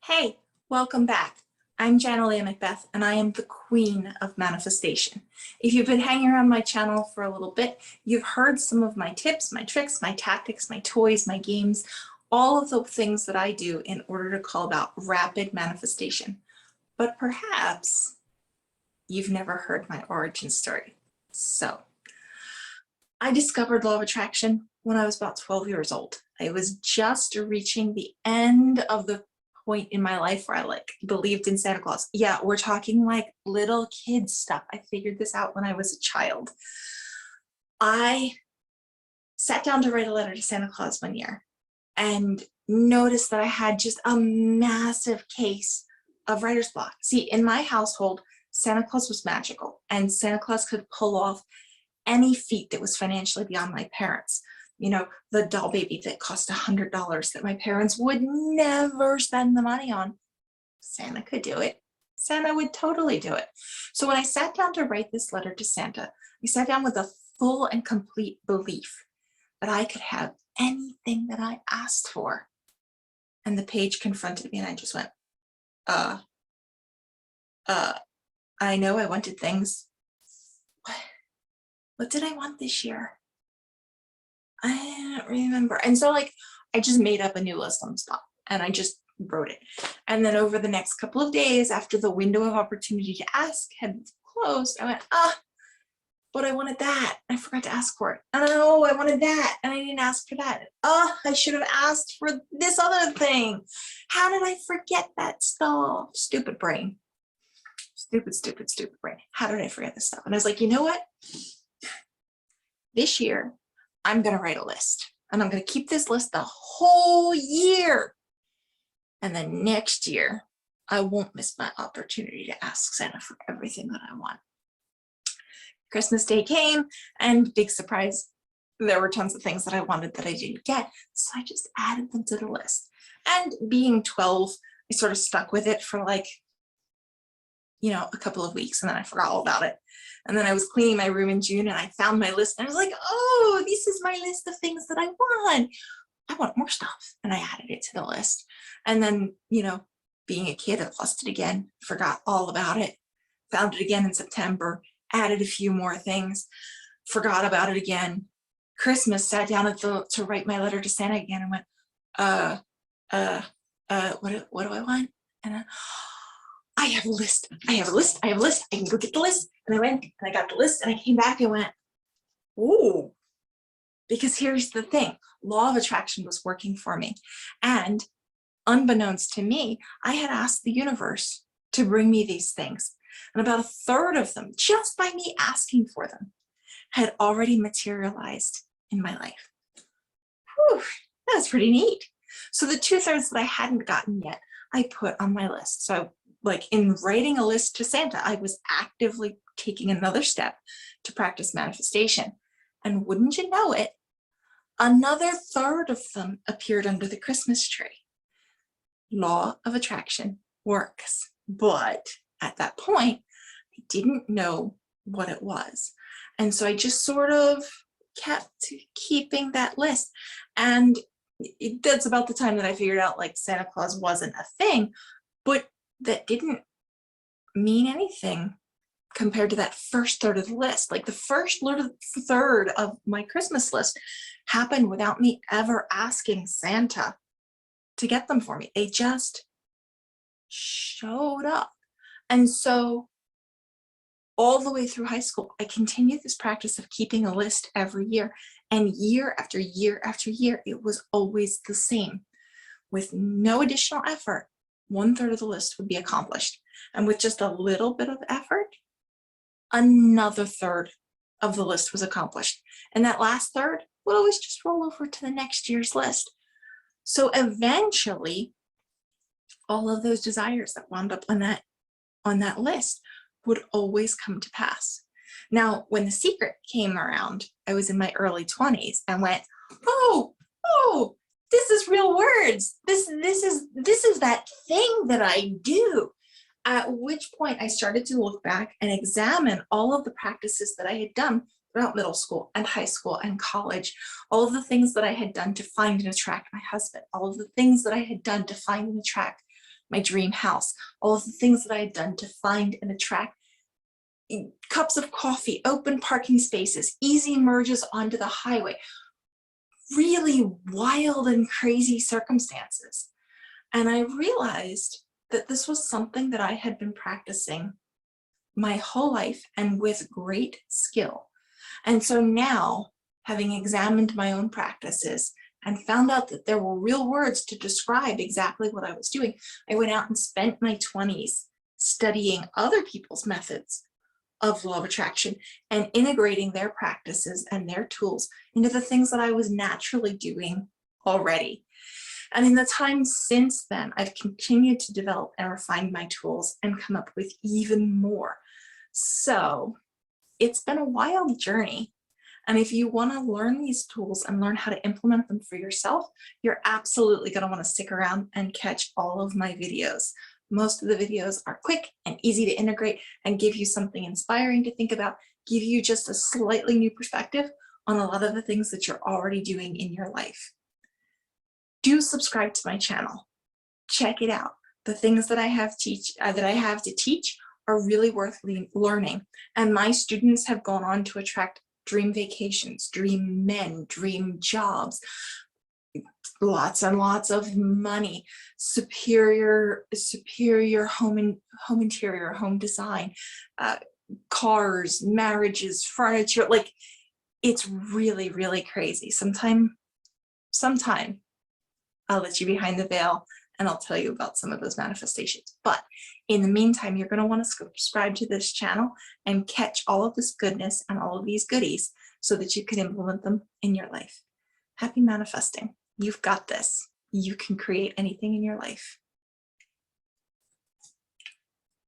Hey, welcome back. I'm Janalia Macbeth, and I am the queen of manifestation. If you've been hanging around my channel for a little bit, you've heard some of my tips, my tricks, my tactics, my toys, my games, all of the things that I do in order to call about rapid manifestation. But perhaps you've never heard my origin story. So, I discovered law of attraction when I was about 12 years old. I was just reaching the end of the point in my life where I believed in Santa Claus. Yeah, we're talking like little kid stuff. I figured this out when I was a child. I sat down to write a letter to Santa Claus one year and noticed that I had just a massive case of writer's block. See, in my household, Santa Claus was magical, and Santa Claus could pull off any feat that was financially beyond my parents. You know, the doll baby that cost $100 that my parents would never spend the money on. Santa could do it. Santa would totally do it. So when I sat down to write this letter to Santa, I sat down with a full and complete belief that I could have anything that I asked for. And the page confronted me and I just went, I know I wanted things. What did I want this year? I don't remember. And so I just made up a new list on the spot and I just wrote it. And then over the next couple of days after the window of opportunity to ask had closed, I went, but I wanted that. I forgot to ask for it. Oh, I wanted that. And I didn't ask for that. I should have asked for this other thing. How did I forget that stuff? Stupid brain. Stupid brain. How did I forget this stuff? And I was like, you know what? This year, I'm going to write a list. And I'm going to keep this list the whole year. And then next year, I won't miss my opportunity to ask Santa for everything that I want. Christmas Day came, and big surprise, there were tons of things that I wanted that I didn't get. So I just added them to the list. And being 12, I sort of stuck with it for a couple of weeks, and then I forgot all about it. And then I was cleaning my room in June and I found my list and I was like, oh, this is my list of things that I want. I want more stuff. And I added it to the list. And then, being a kid, I lost it again, forgot all about it, found it again in September, added a few more things, forgot about it again. Christmas, sat down to write my letter to Santa again and went, what do I want? And I have a list. I have a list. I have a list. I can go get the list. And I went and I got the list and I came back and went, ooh, because here's the thing. Law of attraction was working for me. And unbeknownst to me, I had asked the universe to bring me these things. And about a third of them, just by me asking for them, had already materialized in my life. Whew, that was pretty neat. So the 2/3 that I hadn't gotten yet, I put on my list. So in writing a list to Santa, I was actively taking another step to practice manifestation. And wouldn't you know it, another third of them appeared under the Christmas tree. Law of attraction works. But at that point, I didn't know what it was. And so I just sort of kept keeping that list. And that's about the time that I figured out Santa Claus wasn't a thing, but that didn't mean anything compared to that first third of the list. The first third of my Christmas list happened without me ever asking Santa to get them for me. They just showed up. And so all the way through high school, I continued this practice of keeping a list every year. And year after year after year, it was always the same. With no additional effort, 1/3 of the list would be accomplished. And with just a little bit of effort, another third of the list was accomplished. And that last third would always just roll over to the next year's list. So eventually, all of those desires that wound up on that list would always come to pass. Now, when The Secret came around, I was in my early 20s and went, oh, this is real words. This is that thing that I do. At which point I started to look back and examine all of the practices that I had done throughout middle school and high school and college, all of the things that I had done to find and attract my husband, all of the things that I had done to find and attract my dream house, all of the things that I had done to find and attract cups of coffee, open parking spaces, easy merges onto the highway, really wild and crazy circumstances. And I realized that this was something that I had been practicing my whole life and with great skill. And so now, having examined my own practices and found out that there were real words to describe exactly what I was doing, I went out and spent my 20s studying other people's methods of law of attraction and integrating their practices and their tools into the things that I was naturally doing already. And in the time since then, I've continued to develop and refine my tools and come up with even more. So it's been a wild journey. And if you want to learn these tools and learn how to implement them for yourself, you're absolutely going to want to stick around and catch all of my videos. Most of the videos are quick and easy to integrate and give you something inspiring to think about, give you just a slightly new perspective on a lot of the things that you're already doing in your life. Do subscribe to my channel. Check it out. The things that I have to teach are really worth learning. And my students have gone on to attract dream vacations, dream men, dream jobs, lots and lots of money, superior home interior, home design, cars, marriages, furniture. Like, it's really, really crazy. Sometime I'll let you behind the veil and I'll tell you about some of those manifestations. But in the meantime, you're going to want to subscribe to this channel and catch all of this goodness and all of these goodies so that you can implement them in your life. Happy manifesting. You've got this. You can create anything in your life.